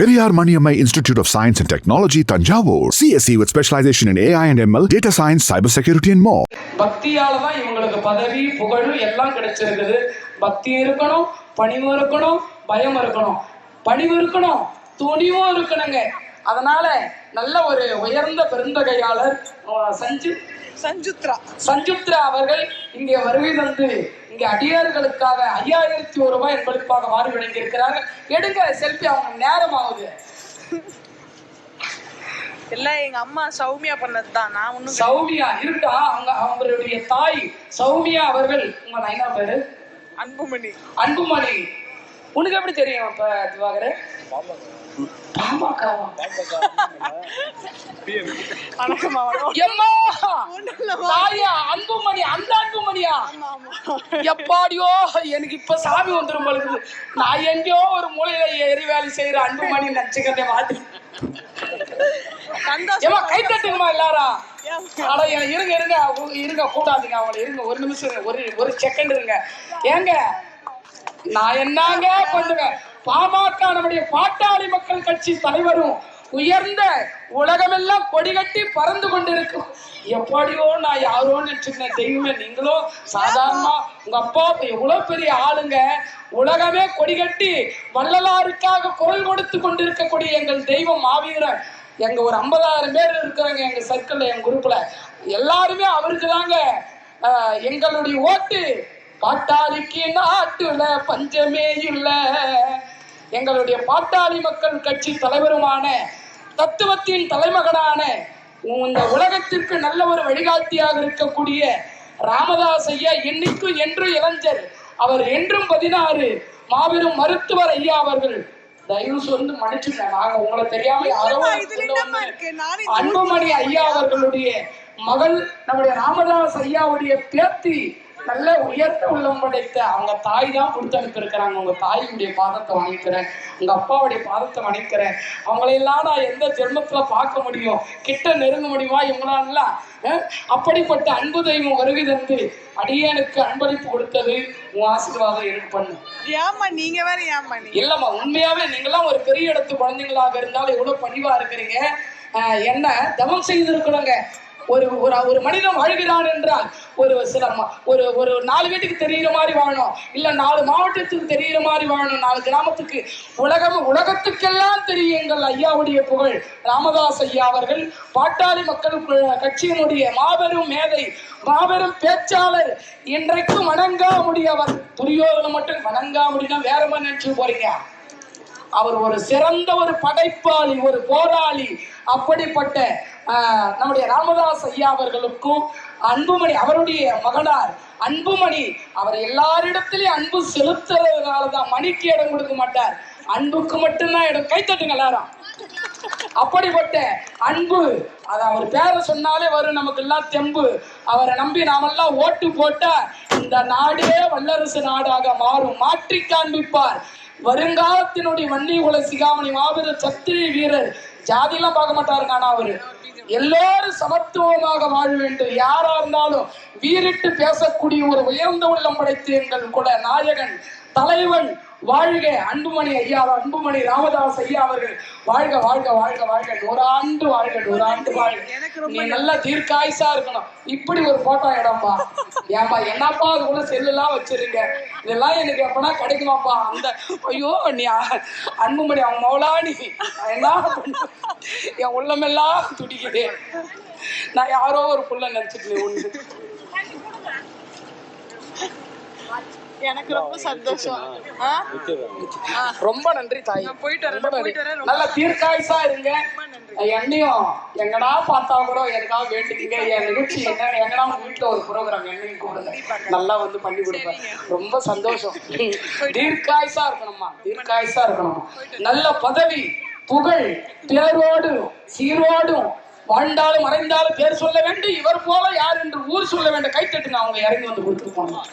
Periyar Maniammai Institute of Science and Technology, Tanjavur. CSE with specialization in AI and ML, data science, cybersecurity and more. பக்தியால தான் இவங்களுக்கு பதவி புகழ் எல்லாம் கிடைச்சிருக்குது. பக்தி இருக்கணும், பணிவு இருக்கணும், பயம் இருக்கணும். பணிவு இருக்கணும், துணிவும் இருக்கணுங்க. அதனால நல்ல ஒரு உயர்ந்த பெருந்தகையாளர் சஞ்சுத்ரா அவர்கள் இங்கே வருகை தந்து இங்கே அடியார்களுக்காக 5001 ரூபாய் என்பதற்காக வாரி வழங்கி இருக்கிறார்கள். எடுங்க செல்ஃபி, அவங்க நேரம் ஆகுது. இல்ல எங்க அம்மா சௌமியா பண்ணதுதான். நான் ஒண்ணும் சௌமியா இருக்கா? அவங்களுடைய தாய் சௌமியா அவர்கள். உங்க நைனா பேரு அன்புமணி. அன்புமணி உனக்கு எப்படி தெரியும்? அப்ப திவாகர் அன்புமணி, அந்த அன்புமணியா? எப்பாடியோ எனக்கு இப்ப சாமி வந்துடும் பொழுது. நான் எங்கேயோ ஒரு மூலையில எரிவேலை செய்யற அன்புமணி நினைச்சுக்கிறத மாத்தி கை தட்டுங்கம்மா எல்லாரும். இருங்க இருங்க இருங்க, கூடாதுங்க அவங்கள. இருங்க ஒரு நிமிஷம், ஒரு செகண்ட் இருங்க. ஏங்க நான் என்னங்க பண்ணுவேன்? பாமக நம்முடைய பாட்டாளி மக்கள் கட்சி தலைவரும் உயர்ந்த உலகமெல்லாம் கொடி கட்டி பறந்து கொண்டிருக்கும். எப்படியோ நான் யாரோ நினைச்சுக்கிறேன். தெய்வமே, நீங்களும் சாதாரணமா உங்க அப்பா எவ்வளவு பெரிய ஆளுங்க. உலகமே கொடி கட்டி வள்ளலாருக்காக குரல் கொடுத்து கொண்டிருக்கக்கூடிய எங்கள் தெய்வம் மாவீரன். எங்க ஒரு 50,000 பேர் இருக்கிறாங்க எங்க சர்க்கிள்ல, எங்க குரூப்ல. எல்லாருமே அவருக்கு தாங்க எங்களுடைய ஓட்டு. பாட்டாளிக்கு நாட்டுல பஞ்சமே இல்ல. எங்களுடைய பாட்டாளி மக்கள் கட்சி தலைவருமான தத்துவத்தின் தலைமகனான இந்த உலகத்திற்கு நல்ல ஒரு வழிகாட்டியாக இருக்கக்கூடிய ராமதாஸ் ஐயா என்னைக்கும் என்றும் இளைஞர். அவர் என்றும் 16 மாபெரும் மருத்துவர் ஐயா அவர்கள். தயவு சொல்லி மன்னிச்சுங்க, நாங்க உங்களை தெரியாம யாரோ அன்புமணி ஐயா அவர்களுடைய மகள் நம்முடைய ராமதாஸ் ஐயாவுடைய பேத்தி. நல்ல உயர்த்த உள்ளம் படைத்த அவங்க தாய் தான் கொடுத்து அனுப்பியிருக்கிறாங்க. உங்க தாயுடைய பாதத்தை வணங்கிக்கிறேன், உங்க அப்பாவுடைய பாதத்தை வணங்கிக்கிறேன். அவங்களையெல்லாம் நான் எந்த ஜென்மத்துல பார்க்க முடியும், கிட்ட நெருங்க முடியுமா இவங்களாலாம்? அப்படிப்பட்ட அன்பு தெய்வம் வருகை தந்து அடியனுக்கு அன்பளிப்பு கொடுத்தது உன் ஆசீர்வாதம் எனக்கு பண்ணு. நீங்க வேற இல்லம்மா, உண்மையாவே நீங்கெல்லாம் ஒரு பெரிய இடத்து குழந்தைங்களாக இருந்தாலும் எவ்வளவு பணிவா இருக்கிறீங்க. என்ன தவம் செய்திருக்கிறோங்க. ஒரு மனிதன் வாழ்கிறான் என்றால் ஒரு 4 வீட்டுக்கு தெரிகிற மாதிரி வாழணும், இல்ல 4 மாவட்டத்துக்கு தெரிகிற மாதிரி வாழணும், 4 கிராமத்துக்கு, உலகத்துக்கெல்லாம் தெரியும் எங்கள் ஐயாவுடைய புகழ். ராமதாஸ் ஐயா அவர்கள் பாட்டாளி மக்கள் கட்சியினுடைய மாபெரும் மேதை, மாபெரும் பேச்சாளர். இன்றைக்கும் வணங்கா முடியவர். துரியோதனை மட்டும் வணங்கா முடியும், வேற மாதிரி நினைச்சு போறீங்க. அவர் ஒரு சிறந்த ஒரு படைப்பாளி, ஒரு போராளி. அப்படிப்பட்ட நம்முடைய ராமதாஸ் ஐயா அவர்களுக்கும் அன்புமணி அவருடைய மகனார் அன்புமணி, அவர் எல்லாரிடத்திலையும் அன்பு செலுத்துறதுனாலதான் மணிக்கு இடம் கொடுக்க மாட்டார், அன்புக்கு மட்டும்தான் இடம். கைத்தட்டுங்க எல்லாரும். அப்படிப்பட்ட அன்பு, அது அவர் பேரை சொன்னாலே வரும் நமக்கு எல்லாம் தெம்பு. அவரை நம்பி நாமெல்லாம் ஓட்டு போட்டா இந்த நாடே வல்லரசு நாடாக மாறும். மாற்றி காண்பிப்பார். வருங்காலத்தினுடைய வன்னி குல சிகாமணி மாபெரும் சத்திரிய வீரர். ஜாதியெல்லாம் பார்க்க மாட்டாருங்க. ஆனா அவரு எல்லாரும் சமத்துவமாக வாழ வேண்டும். யாரா இருந்தாலும் வீரிட்டு பேசக்கூடிய ஒரு உயர்ந்த உள்ளம் படைத்து எங்கள் குல நாயகன் தலைவன் வாழ்க அன்புமணி ஐயா, அன்புமணி ராமதாஸ் ஐயா அவர்கள் வாழ்க வாழ்க வாழ்க வாழ்க, 100 ஆண்டு வாழ்க, 100 ஆண்டு வாழ்க. நீ நல்லா தீர்க்காயுசா இருக்கணும். இப்படி ஒரு போட்டோ இடம்பா. ஏன்பா என்னப்பா அது கூட செல்லுலாம் வச்சிருங்க, இதெல்லாம் எனக்கு எப்பனா கிடைக்குமாப்பா? அந்த ஐயோ நீ அன்புமணி அவங்க மௌலானி என்ன என் உள்ளமெல்லாம் துடிக்குது. நான் யாரோ ஒரு புள்ள நினைச்சிட்டு ஒண்ணு. எனக்கு ரொம்ப சந்தோஷம். ரொம்ப நன்றி தாய். நல்ல தீர்க்காயுசா இருங்க. என்னையும் எங்கடா பார்த்தா கூட எனக்காக வேண்டிக்கிங்க. என் நிகழ்ச்சி எங்கடா உங்க வீட்டுல ஒரு ப்ரோக்ராம் என்னையும் கூடுங்க, நல்லா வந்து பண்ணி கொடுப்பேன். ரொம்ப சந்தோஷம். தீர்க்காயுசா இருக்கணும்மா, தீர்க்காயுசா இருக்கணும். நல்ல பதவி புகழ் பேரோடும் சீரோடும் வாழ்ந்தாலும் மறைந்தாலும் பேர் சொல்ல வேண்டும். இவர் போல யார் என்று ஊர் சொல்ல வேண்டும். கைத்தட்டுங்க, அவங்க இறங்கி வந்து கொடுத்துட்டு போனோம்.